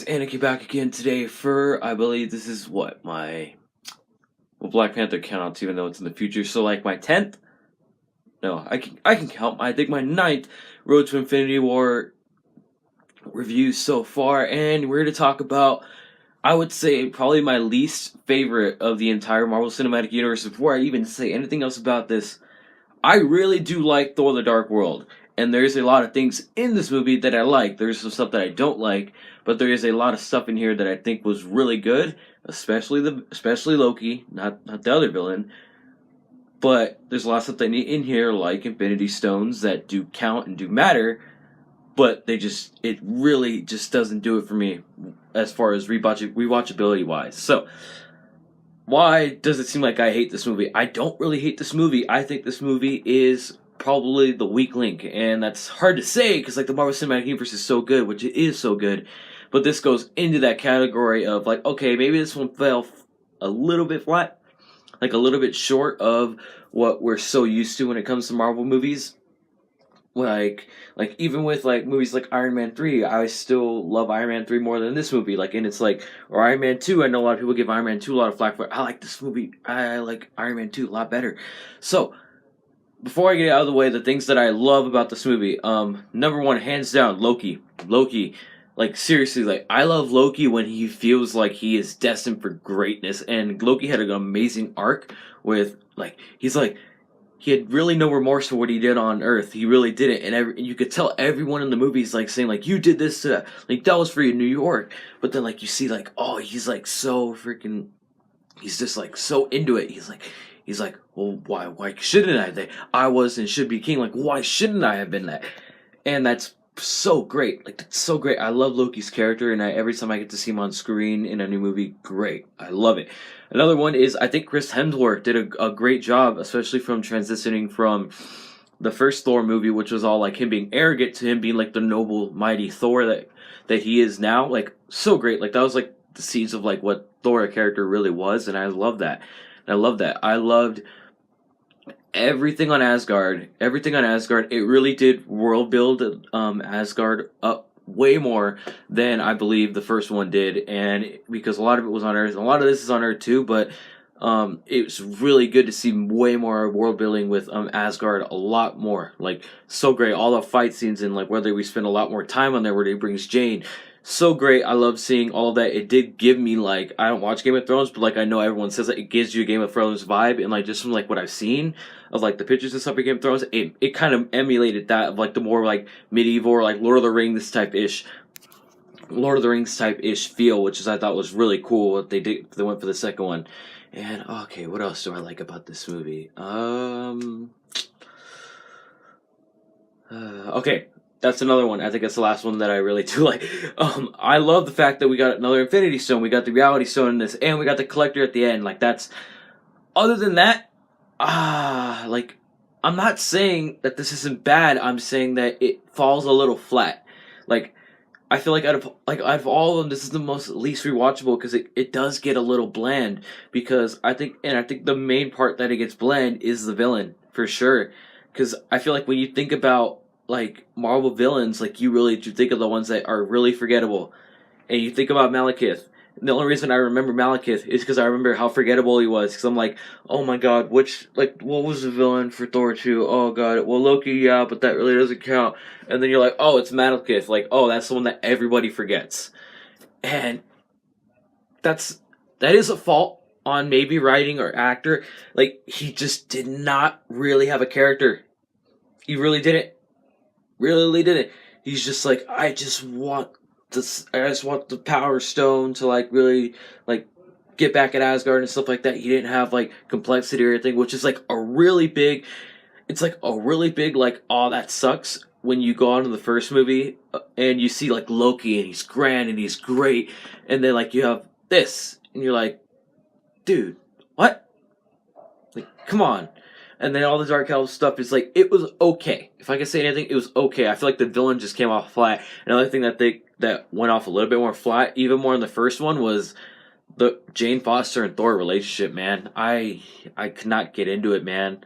guys, Anarchy back again today for, I believe this is Black Panther counts even though it's in the future, so like my 10th? No, I can count, I think my ninth Road to Infinity War review so far, and we're here to talk about, I would say, probably my least favorite of the entire Marvel Cinematic Universe. Before I even say anything else about this, I really do like Thor the Dark World, and there's a lot of things in this movie that I like. There's some stuff that I don't like, but there is a lot of stuff in here that I think was really good, especially Loki, not the other villain. But there's a lot of stuff that in here, like Infinity Stones, that do count and do matter, but it really just doesn't do it for me as far as rewatchability wise. So, why does it seem like I hate this movie? I don't really hate this movie. I think this movie is probably the weak link, and that's hard to say because like the Marvel Cinematic Universe is so good, which it is so good, but this goes into that category of like, okay, maybe this one fell a little bit flat, like a little bit short of what we're so used to when it comes to Marvel movies. Like even with like movies like Iron Man 3, I still love Iron Man 3 more than this movie. Like, and it's like, or Iron Man 2, I know a lot of people give Iron Man 2 a lot of flack for. I like this movie. I like Iron Man 2 a lot better. So, before I get out of the way, the things that I love about this movie, number one, hands down, Loki. Loki, like seriously, like I love Loki when he feels like he is destined for greatness, and Loki had an amazing arc with like he had really no remorse for what he did on Earth. He really did it, and you could tell everyone in the movies like saying like, "You did this to that. Like that was for you, New York." But then like you see like, oh, he's like so freaking, he's just like so into it. He's like, well, why shouldn't I? I was and should be king. Like, why shouldn't I have been that? And that's so great. Like that's so great. I love Loki's character, and every time I get to see him on screen in a new movie, great. I love it. Another one is I think Chris Hemsworth did a great job, especially from transitioning from the first Thor movie, which was all like him being arrogant, to him being like the noble, mighty Thor that he is now. Like so great. Like that was like the seeds of like what Thor a character really was, and I love that. And I love that. I loved everything on Asgard. Everything on Asgard. It really did world build Asgard up way more than I believe the first one did, and because a lot of it was on Earth, a lot of this is on Earth too, but it's really good to see way more world building with Asgard, a lot more, like so great. All the fight scenes and like whether we spend a lot more time on there where he brings Jane, so great. I love seeing all of that. It did give me like, I don't watch Game of Thrones, but like I know everyone says that it gives you a Game of Thrones vibe, and like just from like what I've seen of like the pictures and stuff of Game of Thrones, it kind of emulated that of like the more like medieval or like Lord of the Rings type ish feel, which is I thought was really cool what they did. They went for the second one. And okay, what else do I like about this movie? Okay, that's another one. I think that's the last one that I really do like. I love the fact that we got another Infinity Stone, we got the Reality Stone in this, and we got the Collector at the end. Like that's. Other than that, like I'm not saying that this isn't bad. I'm saying that it falls a little flat. Like I feel like out of all of them, this is the most least rewatchable because it does get a little bland. Because I think the main part that it gets bland is the villain for sure. Because I feel like when you think about like Marvel villains, like you really do think of the ones that are really forgettable, and you think about Malekith. The only reason I remember Malekith is because I remember how forgettable he was. Because I'm like, oh my god, what was the villain for Thor 2? Oh god, well Loki, yeah, but that really doesn't count. And then you're like, oh, it's Malekith. Like, oh, that's the one that everybody forgets. And that is a fault on maybe writing or actor. Like, he just did not really have a character. He really didn't. Really didn't. He's just like, I just want the Power Stone to like really like get back at Asgard and stuff like that. He didn't have like complexity or anything, which is like a really big. It's like a really big like, oh, that sucks when you go on to the first movie and you see like Loki and he's grand and he's great, and then like you have this and you're like, dude, what? Like, come on. And then all the Dark Elf stuff is like, it was okay. If I can say anything, it was okay. I feel like the villain just came off flat. Another thing that went off a little bit more flat, even more in the first one, was the Jane Foster and Thor relationship, man. I could not get into it, man.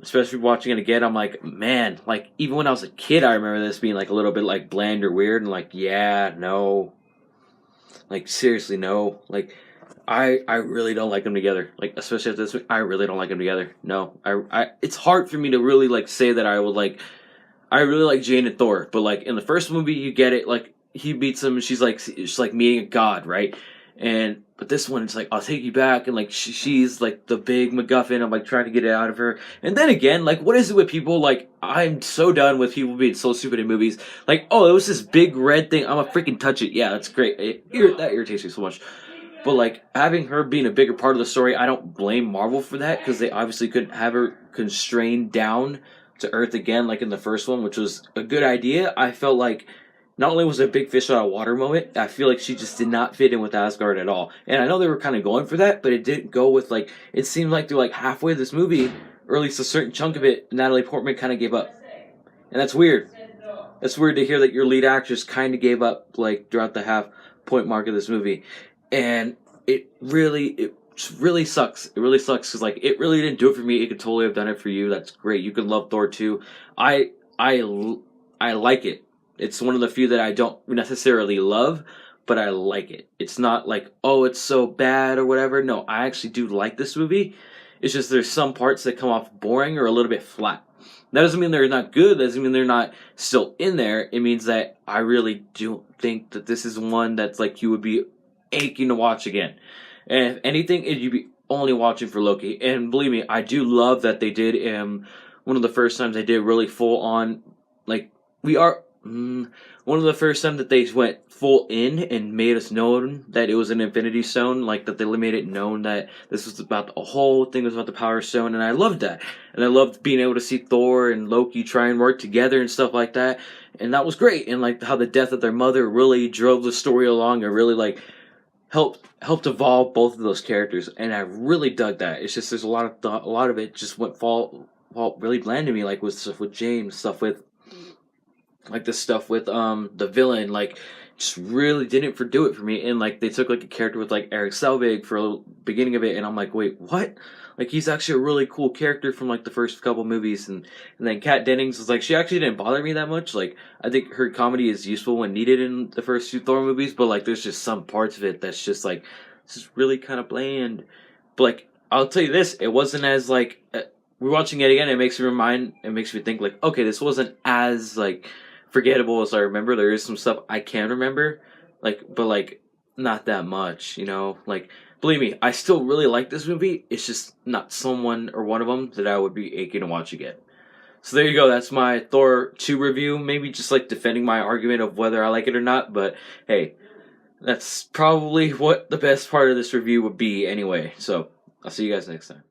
Especially watching it again, I'm like, man, like even when I was a kid, I remember this being like a little bit like bland or weird, and like, yeah, no. Like seriously, no. Like I really don't like them together. Like especially after this week, I really don't like them together. No, I it's hard for me to really like say that I would like. I really like Jane and Thor, but like in the first movie, you get it. Like he beats him, she's like meeting a god, right? And but this one, it's like I'll take you back, and like she's like the big MacGuffin. I'm like trying to get it out of her, and then again, like what is it with people? Like I'm so done with people being so stupid in movies. Like oh, it was this big red thing. I'm gonna freaking touch it. Yeah, that's great. That irritates me so much. But like having her being a bigger part of the story, I don't blame Marvel for that because they obviously couldn't have her constrained down to Earth again, like in the first one, which was a good idea. I felt like not only was it a big fish out of water moment, I feel like she just did not fit in with Asgard at all. And I know they were kind of going for that, but it didn't go with like it seemed like they're like halfway this movie, or at least a certain chunk of it, Natalie Portman kind of gave up, and that's weird. It's weird to hear that your lead actress kind of gave up like throughout the half point mark of this movie, and it really sucks. It really sucks because like it really didn't do it for me. It could totally have done it for you. That's great. You could love Thor too. I I I like it. It's one of the few that I don't necessarily love, but I like it. It's not like oh it's so bad or whatever. No, I actually do like this movie. It's just there's some parts that come off boring or a little bit flat. That doesn't mean they're not good. That doesn't mean they're not still in there. It means that I really do think that this is one that's like you would be aching to watch again. And if anything, you'd be only watching for Loki. And believe me, I do love that they did. One of the first times they did really full on, like we are. One of the first time that they went full in and made us known that it was an Infinity Stone, like that they made it known that this was about the whole thing was about the Power Stone, and I loved that, and I loved being able to see Thor and Loki try and work together and stuff like that, and that was great, and like how the death of their mother really drove the story along and really like helped evolve both of those characters, and I really dug that. It's just there's a lot of it just went fall really bland to me, like with stuff with James, stuff with like this stuff with the villain, like just really didn't do it for me. And like they took like a character with like Eric Selvig for a little beginning of it, and I'm like, wait, what? Like he's actually a really cool character from like the first couple movies, and then Kat Dennings was like she actually didn't bother me that much. Like I think her comedy is useful when needed in the first two Thor movies, but like there's just some parts of it that's just like this is really kind of bland. But like I'll tell you this, it wasn't as like rewatching it again. It makes me think like okay, this wasn't as like forgettable as I remember. There is some stuff I can remember, like, but like not that much, you know. Like, believe me, I still really like this movie. It's just not someone or one of them that I would be aching to watch again. So there you go. That's my Thor 2 review. Maybe just like defending my argument of whether I like it or not. But hey, that's probably what the best part of this review would be anyway. So I'll see you guys next time.